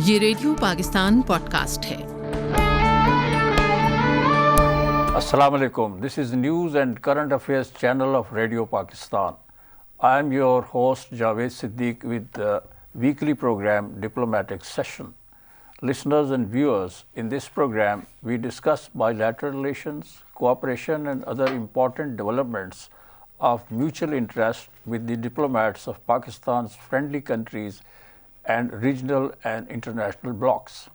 ये radio Pakistan podcast है। Assalamu alaikum. This is News and Current Affairs channel of Radio Pakistan. I am your host Javed Siddiq with the weekly program Diplomatic Session. Listeners and viewers, in this program we discuss bilateral relations, cooperation and other important developments of mutual interest with the diplomats of Pakistan's friendly countries and regional and international blocs.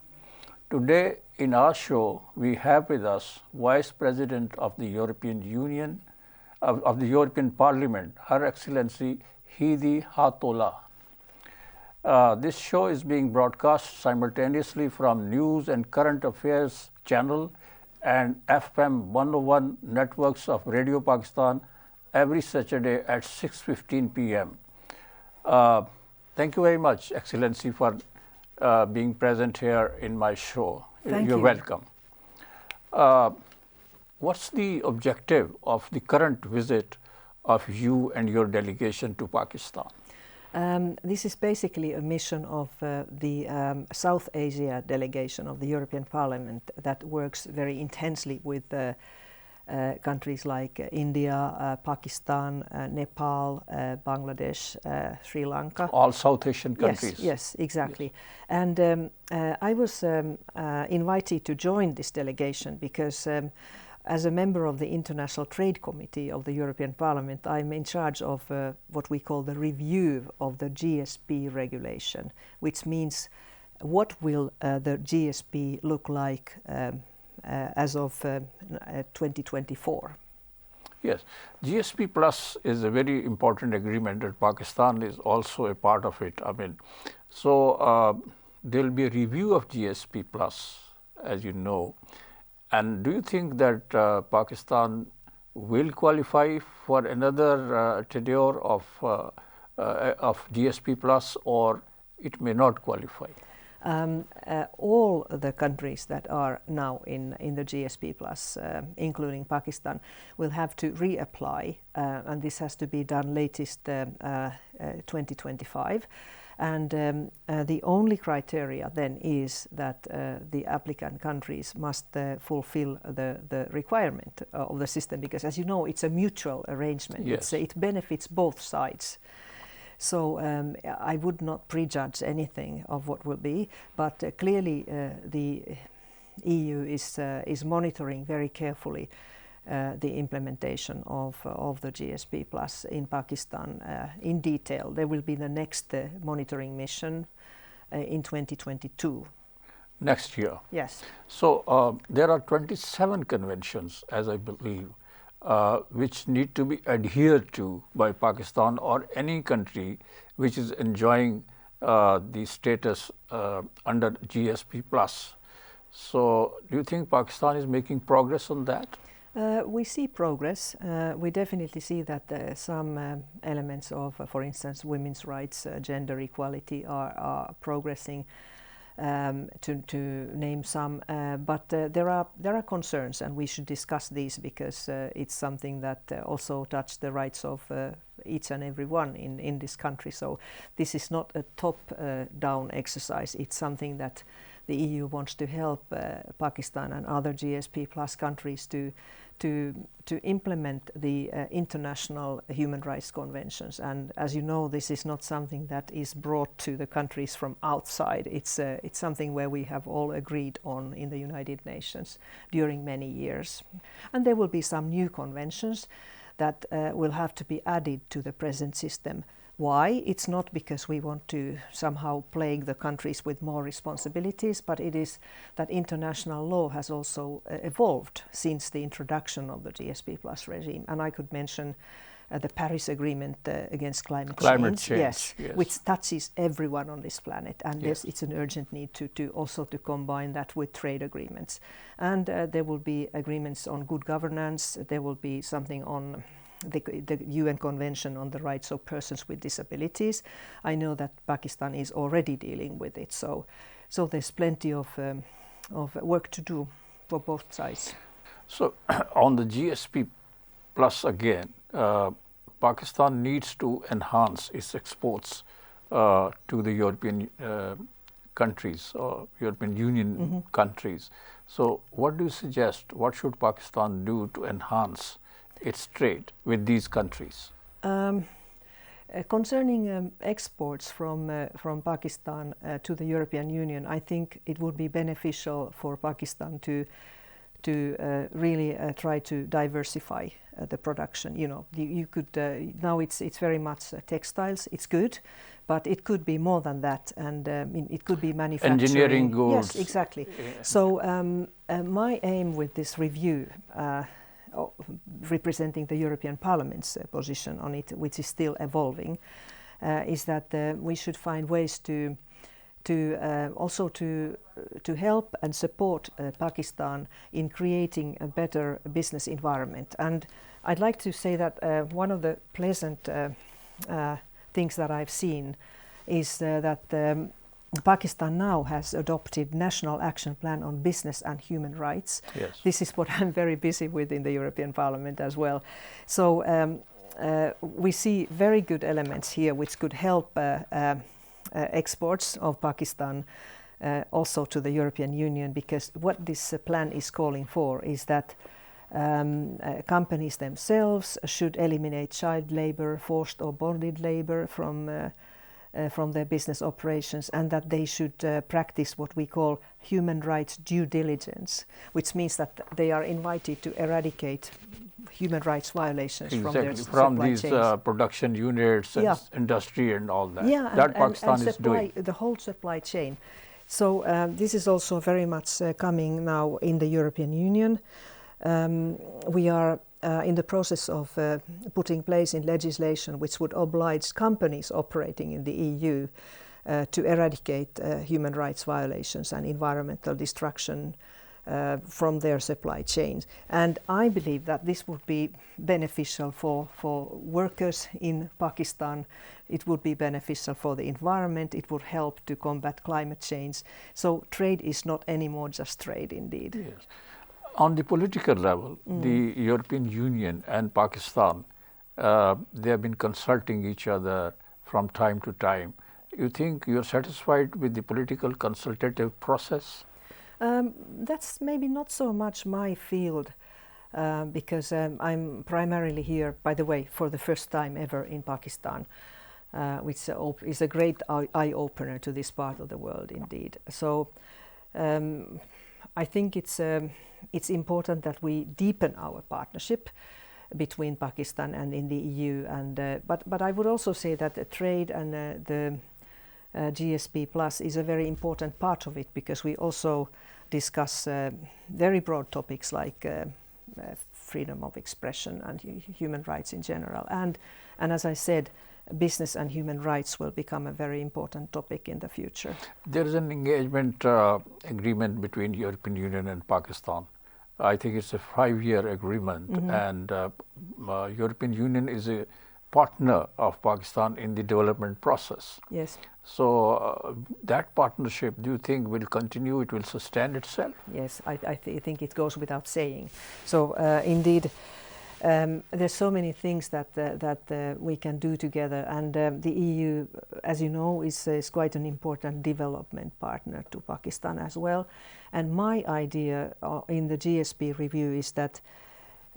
Today in our show, we have with us Vice President of the European Union, of the European Parliament, Her Excellency Heidi Hautala. This show is being broadcast simultaneously from News and Current Affairs channel and FM 101 networks of Radio Pakistan every Saturday at 6:15 p.m. Thank you very much, Excellency, for being present here in my show. You're welcome. What's the objective of the current visit of you and your delegation to Pakistan? This is basically a mission of the South Asia delegation of the European Parliament that works very intensely with countries like India, Pakistan, Nepal, Bangladesh, Sri Lanka. All South Asian countries. Yes, exactly. Yes. And I was invited to join this delegation because as a member of the International Trade Committee of the European Parliament, I'm in charge of what we call the review of the GSP regulation, which means what will the GSP look like as of 2024. Yes, GSP Plus is a very important agreement and Pakistan is also a part of it. So there will be a review of GSP Plus, as you know. And do you think that Pakistan will qualify for another tenure of GSP Plus, or it may not qualify? All the countries that are now in the GSP Plus, including Pakistan, will have to reapply, and this has to be done latest 2025. And the only criteria then is that the applicant countries must fulfill the requirement of the system, because as you know, it's a mutual arrangement. Yes. It benefits both sides. So I would not prejudge anything of what will be, but clearly the EU is monitoring very carefully the implementation of the GSP Plus in Pakistan in detail. There will be the next monitoring mission in 2022. Next year? Yes. So there are 27 conventions, as I believe, which need to be adhered to by Pakistan or any country which is enjoying the status under GSP Plus. So do you think Pakistan is making progress on that? We see progress. We definitely see that some elements of, for instance, women's rights, gender equality are progressing. To name some, but there are concerns, and we should discuss these because it's something that also touches the rights of each and every one in this country. So this is not a top-down exercise. It's something that the EU wants to help Pakistan and other GSP Plus countries to implement the international human rights conventions. And as you know, this is not something that is brought to the countries from outside. It's something where we have all agreed on in the United Nations during many years. And there will be some new conventions that will have to be added to the present system. Why? It's not because we want to somehow plague the countries with more responsibilities, but it is that international law has also evolved since the introduction of the GSP Plus regime. And I could mention the Paris Agreement against climate change. Yes, which touches everyone on this planet. And yes, it's an urgent need to also combine that with trade agreements. And there will be agreements on good governance. There will be something on the UN Convention on the Rights of Persons with Disabilities. I know that Pakistan is already dealing with it, so there's plenty of work to do for both sides. So on the GSP Plus again, Pakistan needs to enhance its exports to the European countries or European Union countries. So what do you suggest? What should Pakistan do to enhance its trade with these countries? Concerning exports from Pakistan to the European Union, I think it would be beneficial for Pakistan to really try to diversify the production. You know, you could now it's very much textiles. It's good, but it could be more than that, and it could be manufacturing. Engineering goods. Yes, exactly. Yeah. So my aim with this review, representing the European Parliament's position on it, which is still evolving, is that we should find ways to also to help and support Pakistan in creating a better business environment. And I'd like to say that one of the pleasant things that I've seen is that Pakistan now has adopted National Action Plan on Business and Human Rights. Yes. This is what I'm very busy with in the European Parliament as well. So we see very good elements here which could help exports of Pakistan also to the European Union, because what this plan is calling for is that companies themselves should eliminate child labor, forced or bonded labor from their business operations, and that they should practice what we call human rights due diligence, which means that they are invited to eradicate human rights violations from their supply chains. Production units and industry and all that. Yeah, that Pakistan is doing. The whole supply chain. So this is also very much coming now in the European Union. We are in the process of putting place in legislation which would oblige companies operating in the EU to eradicate human rights violations and environmental destruction from their supply chains. And I believe that this would be beneficial for workers in Pakistan. It would be beneficial for the environment. It would help to combat climate change. So trade is not anymore just trade indeed. Yes. On the political level, the European Union and Pakistan, they have been consulting each other from time to time. You think you're satisfied with the political consultative process? That's maybe not so much my field, because I'm primarily here, by the way, for the first time ever in Pakistan, which is a great eye-opener to this part of the world indeed. So I think it's important that we deepen our partnership between Pakistan and in the EU. And but I would also say that the trade and the GSP Plus is a very important part of it, because we also discuss very broad topics like freedom of expression and human rights in general. And as I said, business and human rights will become a very important topic in the future. There is an engagement agreement between European Union and Pakistan. I think it's a 5-year agreement, and European Union is a partner of Pakistan in the development process. Yes. So that partnership, do you think will continue? It will sustain itself? Yes, I think it goes without saying. So indeed, there's so many things that we can do together, and the EU, as you know, is quite an important development partner to Pakistan as well. And my idea in the GSP review is that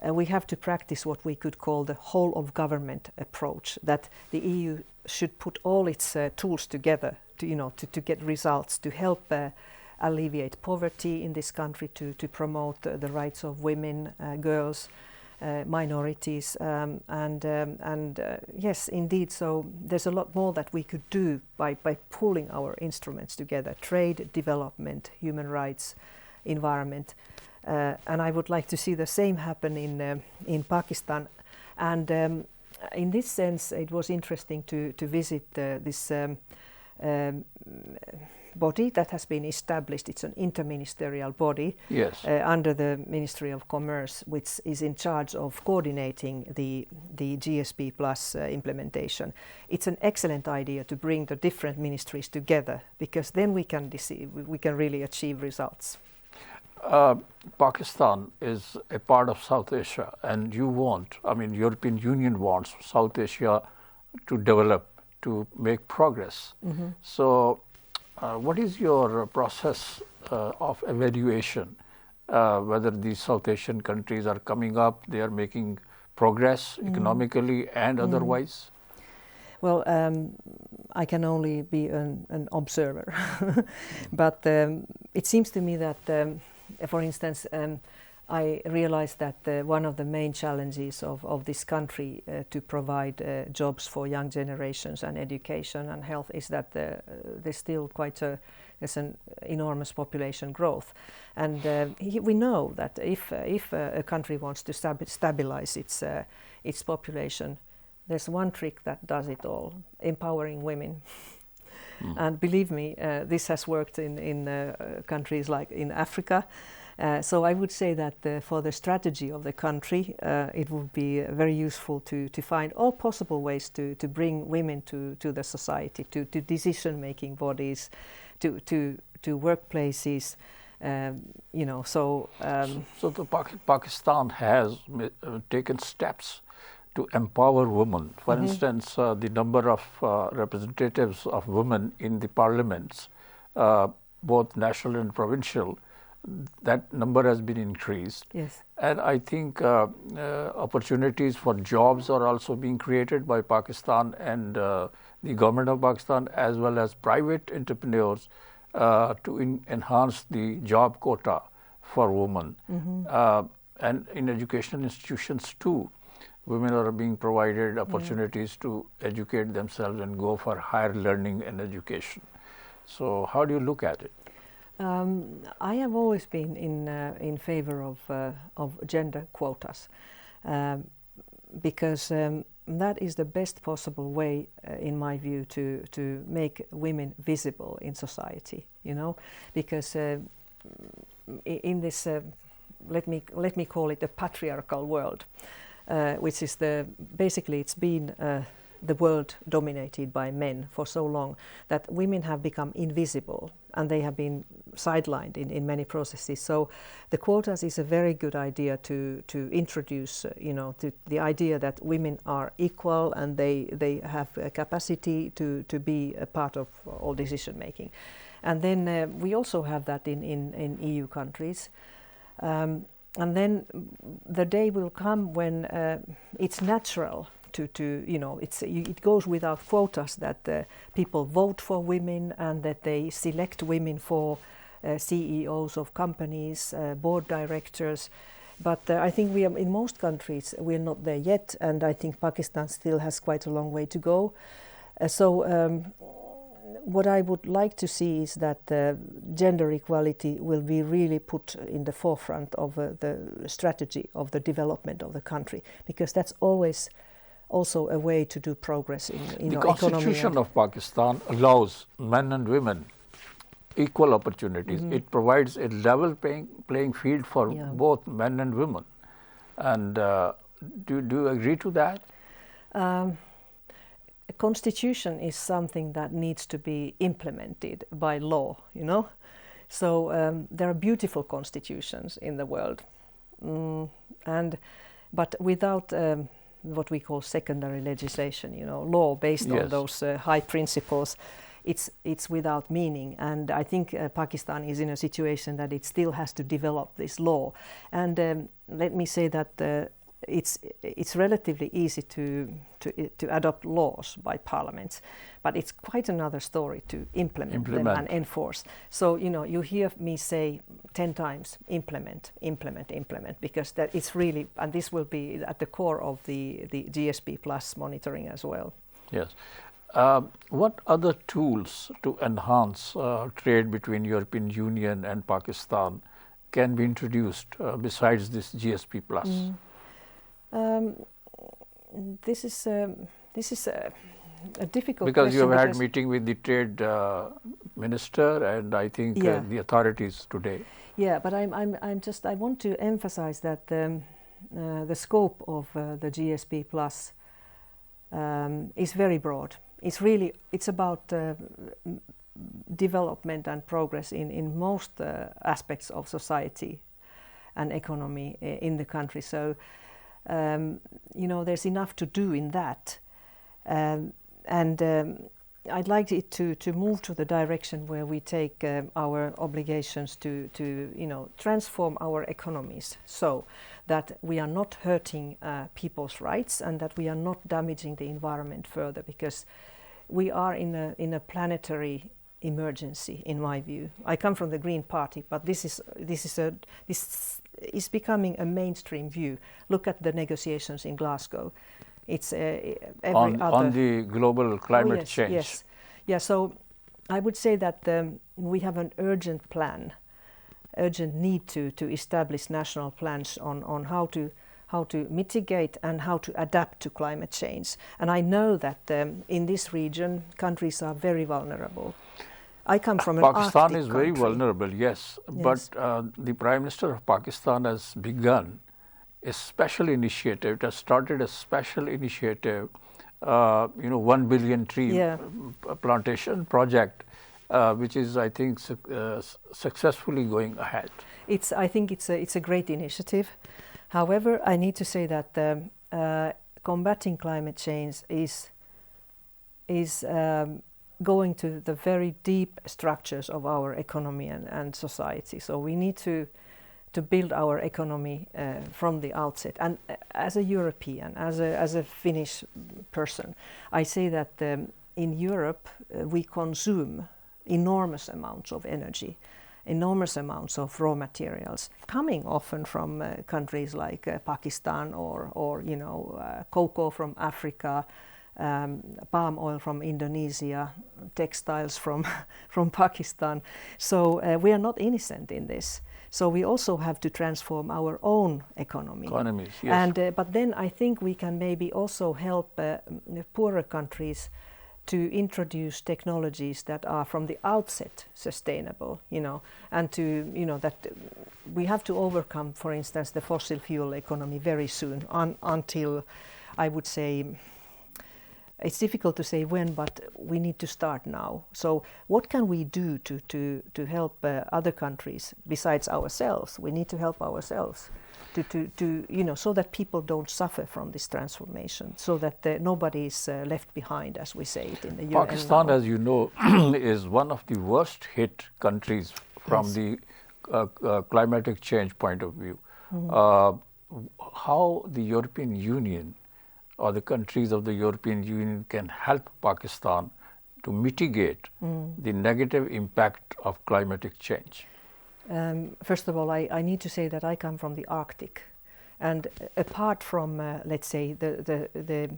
we have to practice what we could call the whole of government approach, that the EU should put all its tools together to get results, to help alleviate poverty in this country, to promote the rights of women, girls, minorities, and yes, indeed. So there's a lot more that we could do by pooling our instruments together: trade, development, human rights, environment, and I would like to see the same happen in Pakistan. And in this sense, it was interesting to visit this body that has been established. It's an interministerial body, yes, under the Ministry of Commerce, which is in charge of coordinating the GSP Plus implementation. It's an excellent idea to bring the different ministries together, because then we can really achieve results. Pakistan is a part of South Asia, and European Union wants South Asia to develop, to make progress. So What is your process of evaluation? Whether these South Asian countries are coming up, they are making progress economically and otherwise? Well, I can only be an observer, but it seems to me that, for instance, I realized that one of the main challenges of this country to provide jobs for young generations and education and health is that there's still there's an enormous population growth, and we know that if a country wants to stabilize its population, there's one trick that does it all: empowering women. And believe me, this has worked in countries like in Africa. So I would say that for the strategy of the country, it would be very useful to find all possible ways to bring women to the society, to decision-making bodies, to workplaces. So the Pakistan has taken steps to empower women. For instance, the number of representatives of women in the parliaments, both national and provincial, that number has been increased. Yes. And I think opportunities for jobs are also being created by Pakistan and the government of Pakistan, as well as private entrepreneurs to enhance the job quota for women. And in educational institutions too, women are being provided opportunities to educate themselves and go for higher learning and education. So how do you look at it? I have always been in favor of gender quotas because that is the best possible way, in my view, to make women visible in society. Because in this let me call it a patriarchal world, which is basically it's been the world dominated by men for so long that women have become invisible and they have been sidelined in many processes. So the quotas is a very good idea to introduce, to the idea that women are equal and they have a capacity to be a part of all decision making. And then we also have that in EU countries. And then the day will come when it's natural it goes without quotas that people vote for women and that they select women for CEOs of companies, board directors. But I think we are in most countries we're not there yet, and I think Pakistan still has quite a long way to go. What I would like to see is that gender equality will be really put in the forefront of the strategy of the development of the country, because that's always also a way to do progress in the economy. Constitution of Pakistan allows men and women equal opportunities. It provides a level playing field for both men and women. And do you agree to that? A constitution is something that needs to be implemented by law, So there are beautiful constitutions in the world, but without what we call secondary legislation, law based on those high principles, it's without meaning. And I think Pakistan is in a situation that it still has to develop this law. And let me say that it's relatively easy to adopt laws by parliaments, but it's quite another story to implement them and enforce. So you hear me say 10 times implement, because that it's really, and this will be at the core of the GSP Plus monitoring as well. Yes. What other tools to enhance trade between European Union and Pakistan can be introduced besides this GSP Plus? This is a difficult because question. You have had meeting with the trade minister and I think the authorities today. Yeah, but I want to emphasize that the scope of the GSP Plus is very broad. It's about development and progress in most aspects of society and economy in the country. So there's enough to do in that, and I'd like it to move to the direction where we take our obligations to transform our economies so that we are not hurting people's rights and that we are not damaging the environment further, because we are in a planetary emergency, in my view. I come from the Green Party, but this is becoming a mainstream view. Look at the negotiations in Glasgow. It's on the global climate change. Yes, yeah. So I would say that we have an urgent need to establish national plans on how to mitigate and how to adapt to climate change. And I know that in this region, countries are very vulnerable. I come from an Pakistan Arctic is very country. vulnerable, yes. But the Prime Minister of Pakistan has begun a special initiative. It has started a special initiative, 1 billion tree plantation project, which is, I think, successfully going ahead. I think it's a great initiative. However, I need to say that combating climate change is going to the very deep structures of our economy and society. So we need to build our economy from the outset. And as a European, as a Finnish person, I say that in Europe we consume enormous amounts of energy, enormous amounts of raw materials, coming often from countries like Pakistan or cocoa from Africa, palm oil from Indonesia, textiles from Pakistan. So we are not innocent in this. So we also have to transform our own economies, yes. And but then I think we can maybe also help poorer countries to introduce technologies that are from the outset sustainable, and that we have to overcome, for instance, the fossil fuel economy very soon until, I would say, it's difficult to say when, but we need to start now. So what can we do to help other countries besides ourselves? We need to help ourselves to so that people don't suffer from this transformation, so that nobody is left behind, as we say it in the UN. Pakistan, as you know, is one of the worst hit countries from the climatic change point of view. How the European Union or the countries of the European Union can help Pakistan to mitigate the negative impact of climatic change? First of all, I need to say that I come from the Arctic, and apart from, let's say, the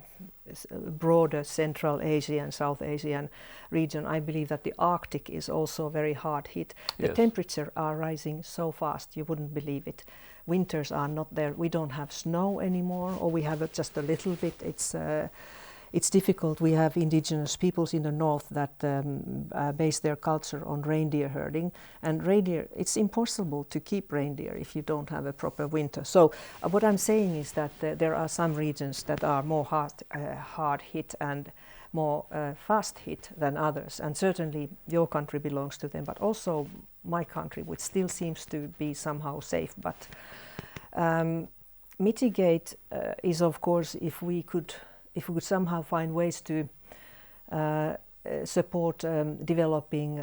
broader Central Asia and South Asian region, I believe that the Arctic is also very hard hit. The temperatures are rising so fast, you wouldn't believe it. Winters are not there. We don't have snow anymore, or we have it just a little bit. It's difficult. We have indigenous peoples in the north that base their culture on reindeer herding, and reindeer. It's impossible to keep reindeer if you don't have a proper winter. So what I'm saying is that there are some regions that are more hard hit and more fast hit than others, and certainly your country belongs to them, but also my country, which still seems to be somehow safe. But mitigate is, of course, if we could somehow find ways to support developing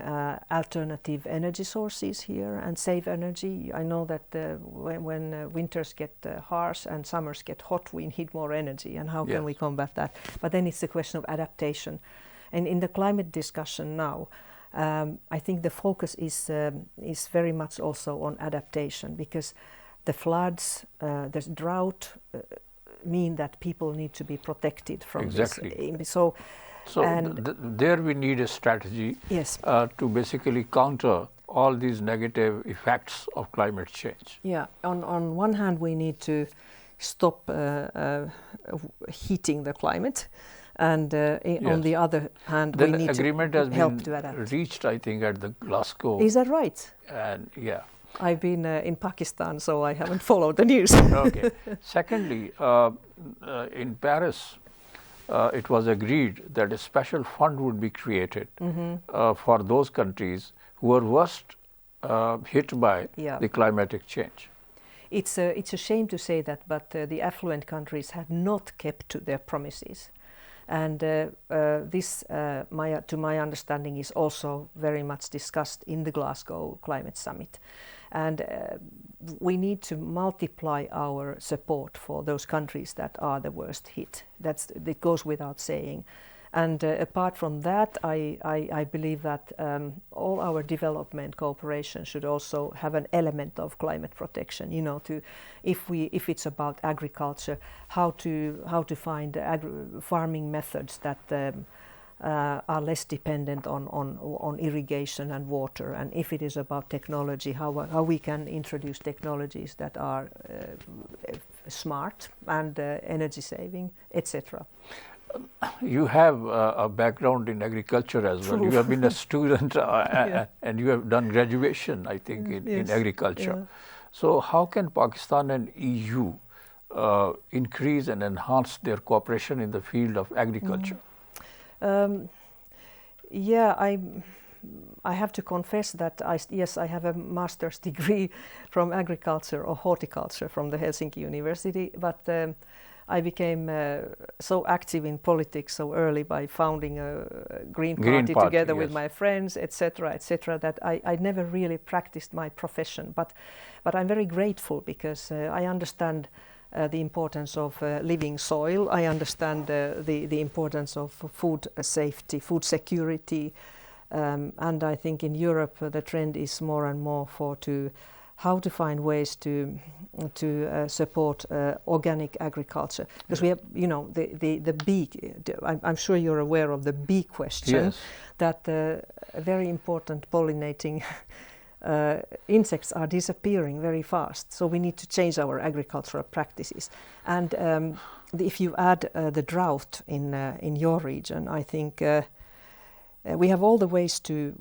alternative energy sources here and save energy. I know that when winters get harsh and summers get hot, we need more energy, and how can we combat that? But then it's a question of adaptation. And in the climate discussion now, I think the focus is very much also on adaptation, because the floods, the drought mean that people need to be protected from this. So there we need a strategy to basically counter all these negative effects of climate change. Yeah, on one hand we need to stop heating the climate, and on the other hand we need agreement to has help been to adapt. Reached, I think, at the Glasgow. Is that right? And I've been in Pakistan, so I haven't followed the news. Okay. Secondly, in Paris, it was agreed that a special fund would be created for those countries who are worst hit by the climatic change. It's a shame to say that, but the affluent countries have not kept to their promises. And this, to my understanding, is also very much discussed in the Glasgow Climate Summit. And we need to multiply our support for those countries that are the worst hit. It goes without saying. And apart from that, I believe that all our development cooperation should also have an element of climate protection. You know, if it's about agriculture, how to find farming methods that are less dependent on irrigation and water, and if it is about technology, how we can introduce technologies that are smart and energy saving, etc. You have a background in agriculture as well. True. You have been a student Yeah. and you have done graduation, I think, Yes. in agriculture. Yeah. So how can Pakistan and EU increase and enhance their cooperation in the field of agriculture? Yeah, I have to confess that I have a master's degree from agriculture or horticulture from the Helsinki University, but I became so active in politics so early by founding a Green Party together with my friends, etc., that I never really practiced my profession. But I'm very grateful because I understand the importance of living soil. I understand the importance of food safety, food security, and I think in Europe the trend is more and more how to find ways to support organic agriculture, because we have, you know, the bee. I'm sure you're aware of the bee question. Yes. That very important pollinating insects are disappearing very fast. So we need to change our agricultural practices. And if you add the drought in your region, I think we have all the ways to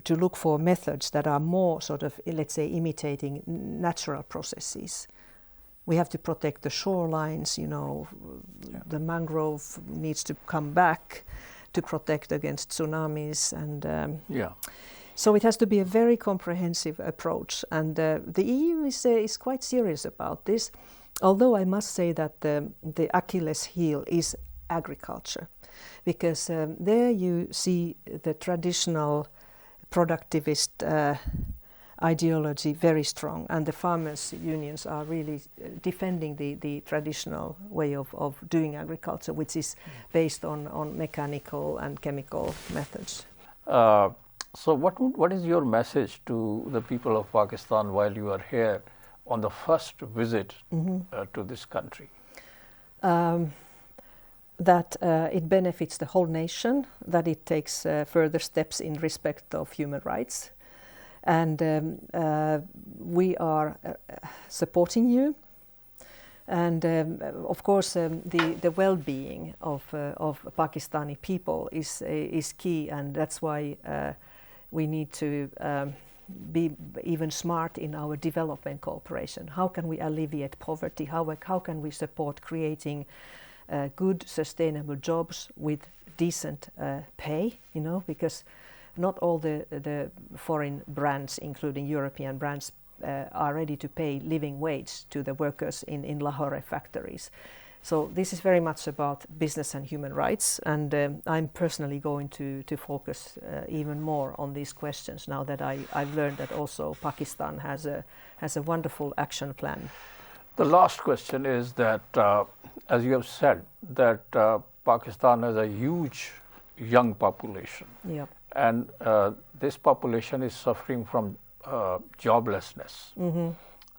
look for methods that are more sort of, let's say, imitating natural processes. We have to protect the shorelines, you know, the mangrove needs to come back to protect against tsunamis, and so it has to be a very comprehensive approach. And the EU is quite serious about this, although I must say that the Achilles heel is agriculture. Because there you see the traditional productivist ideology very strong, and the farmers' unions are really defending the traditional way of doing agriculture, which is based on mechanical and chemical methods. So what is your message to the people of Pakistan while you are here on the first visit to this country? That it benefits the whole nation, that it takes further steps in respect of human rights. And we are supporting you. And of course, the well-being of Pakistani people is key, and that's why we need to be even smart in our development cooperation. How can we alleviate poverty? How can we support creating good, sustainable jobs with decent pay? You know, because not all the foreign brands, including European brands, are ready to pay living wage to the workers in Lahore factories. So this is very much about business and human rights, and I'm personally going to focus even more on these questions now that I've learned that also Pakistan has a wonderful action plan. The last question is that, as you have said, that Pakistan has a huge young population. Yep. And this population is suffering from joblessness.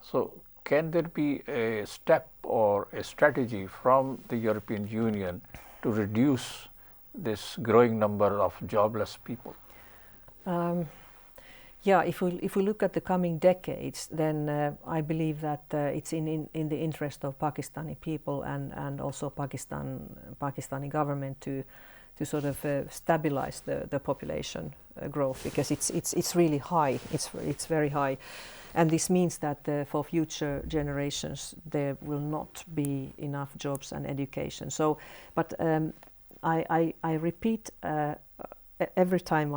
So can there be a step or a strategy from the European Union to reduce this growing number of jobless people? Yeah, if we look at the coming decades, then I believe that it's in the interest of Pakistani people and also Pakistani government to sort of stabilize the population growth, because it's really high. It's very high, and this means that for future generations there will not be enough jobs and education. So, but I repeat every time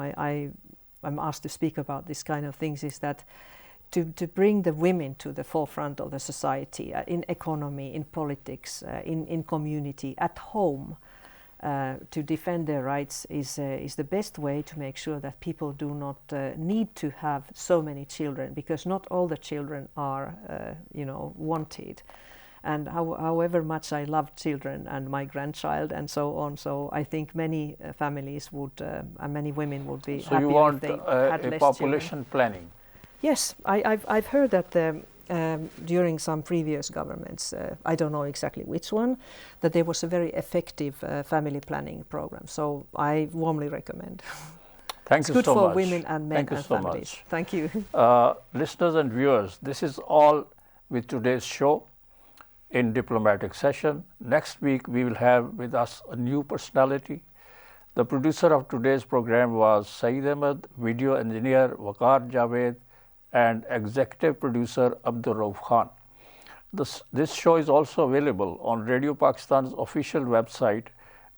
I'm asked to speak about this kind of things, is that to bring the women to the forefront of the society, in economy, in politics, in community, at home, to defend their rights is the best way to make sure that people do not need to have so many children, because not all the children are wanted. And however much I love children and my grandchild and so on, so I think many families would and many women would be happy if they had less population children. planning. Yes, I've heard that during some previous governments, I don't know exactly which one, that there was a very effective family planning program. So I warmly recommend. Thank you so much. It's good for women and men and so families. Much. Thank you. Listeners and viewers, this is all with today's show in Diplomatic Session. Next week we will have with us a new personality. The producer of today's program was Saeed Ahmed, video engineer Waqar Javed, and executive producer Abdul Rauf Khan. This show is also available on Radio Pakistan's official website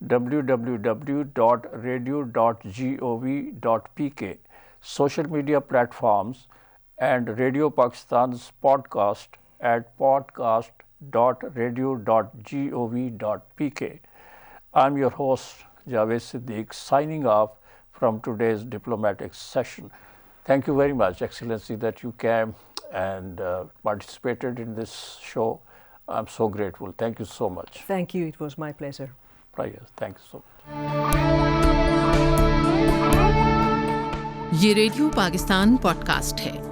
www.radio.gov.pk, social media platforms, and Radio Pakistan's podcast at podcast.radio.gov.pk. I'm your host Javed Siddique, signing off from today's Diplomatic Session. Thank you very much, Excellency, that you came and participated in this show. I'm so grateful. Thank you so much. Thank you. It was my pleasure. Right, thank you so much. ये radio Pakistan podcast है।